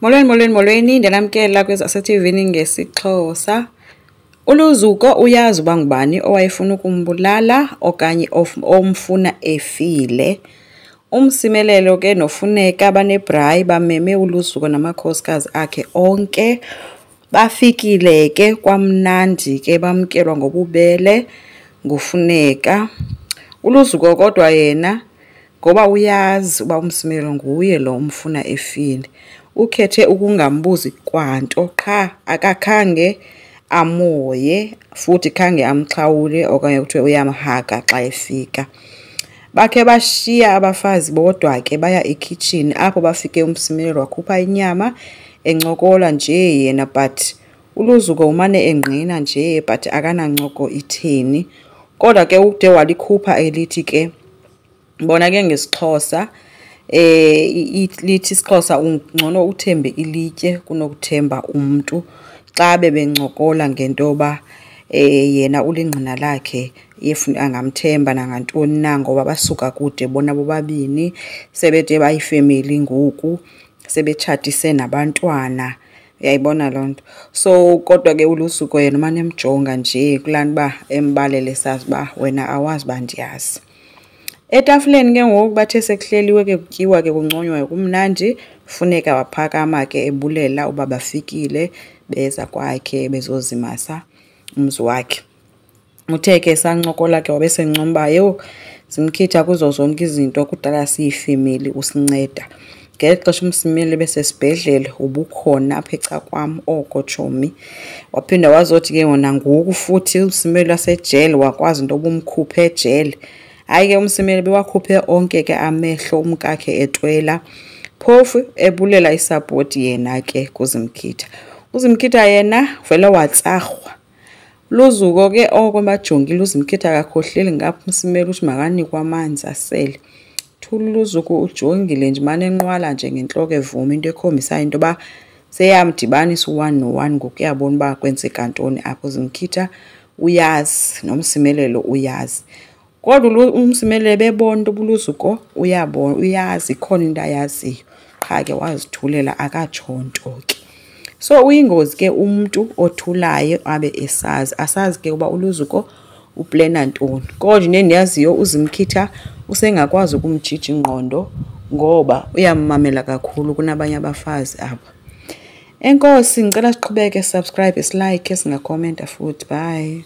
Molweni ndinamkela kwezaseTV ngesixhosa. Uluzuko uyazi uba ngubani owayefuna ukumbulala okanye omfuna efile. Umsimelelo ke nofuneka banebhrayi bameme uluzuko namakhosikazi akhe onke. Bafikile ke kwamnandi ke bamkelwa ngobubele ngufuneka. Uluzuko kodwa yena ngoba uyazi uba umsimelelo nguye lo umfuna efile. Ukhethe ukungambuzi kwanto qha akakhange amoye futhi khange amxhawule okanye kuthiwe uyamhaka xa efika. Bakhe bashiya abafazi bodwa ke baya ekitchen apho bafike umsimelelo wakhupha inyama encokola nje yena but uluzuko umane engqina nje but akanancoko itheni. Kodwa ke ude walikhupha elithi ke bona ke ngesixhosa lithi isixhosa ungcono uthembe ilitye kunokuthemba umuntu xa bebencokola ngentoba yena ulingqina lakhe yefuna angamthemba nangantoni na ngoba basuka kude bona bobabini sebede bayifamily ngoku sebetshatise nabantwana uyayibona lonto. So kodwa ke ulusuku yena manje emjonga nje kulani ba embalele sazi ba wena awazi bandiyazi. Etafuleni ke ngoku bathe sekuhleliwe ke kutyiwa ke kunconywa kumnandi funeka waphakama ke ebulela uba bafikile beza kwakhe bezozimasa umzi wakhe. Uthe ke sancokola ke wabesencomba yho simkhitha kuzo zonke izinto kudala siyifamily usinceda. Ngexesha umsimele besesibhedlele ubukhona apha eca kwam oko chomi. Waphinda wazothi ke wona ngoku futhi umsimele wasejele wakwazi into obumkhuphe ejele. Hayi ke umsimele bewakhuphe onke ke amehlo umkakhe etwela phofu ebulela isupport yena ke kuzimkhitha. Uzimkhitha yena vele watsarhwa. Luzuko ke oko bajongile uzimkhitha akakhohleli ngapha umsimele uthi makanikwe amanzi asele. Thuluzuko ujongile nje mane enqwala nje ngentloko evuma into ekhombisayo into ba seyamdibanisa u1 no1 ngokuyabona ba kwenzeka ntoni apho uzimkhitha uyazi nomsimelelo uyazi. Kodwa umsimelelo bebona into buluzuko uyabona uyazi khona into ayaziyo qha ke wazithulela akatshonto ke. So uyingozi ke umuntu othulayo abe esazi asazi ke uba uluzuko uplana ntoni. Kodwa nendiyaziyo uzimkhitha usengakwazi ukumjija ingqondo ngoba uyamamela kakhulu kunabanye abafazi apha. Enkosi ngicela siqhubeke subscribe, like, singakhomenta futhi. Bye.